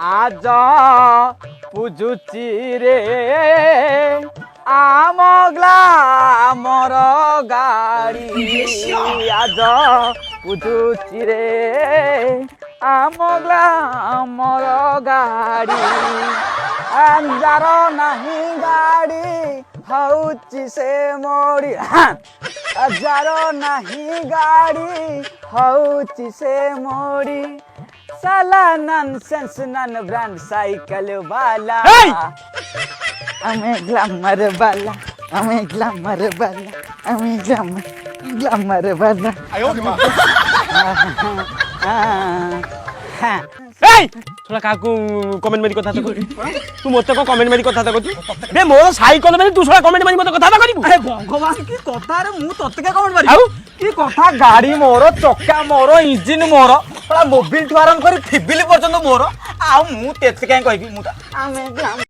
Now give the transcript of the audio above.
আজ পুজুচি রে আমগলা আমার গাড়ি আজ পুজুচি রে আমগলা আমার গাড়ি যার নাহি গাড়ি হউচি সে মোড়ি যার নাহি গাড়ি হউচি সে মোড়ি साला नॉनसेंस नन ब्रांड साइकिल वाला हमें ग्लैमर वाला हमें ग्लैमर वाला हमें ग्लैमर वाला এই তোরা কাকু কমেন্ট মারি কথা কই তুই মতে কো কমেন্ট মারি কথা কই রে মোর সাইকেল মানে তুই সরা কমেন্ট মারি মতে কথা কইবু আরে ভগবান কি কথা রে মু ততকে কমেন্ট মারি কি কথা গাড়ি মোর চক্কা মোর ইঞ্জিন মোর মোবিল ঠু আরম্ভ করে ফিবিলি পর্যন্ত মোর আউ মু তেতে কাই কইবি মু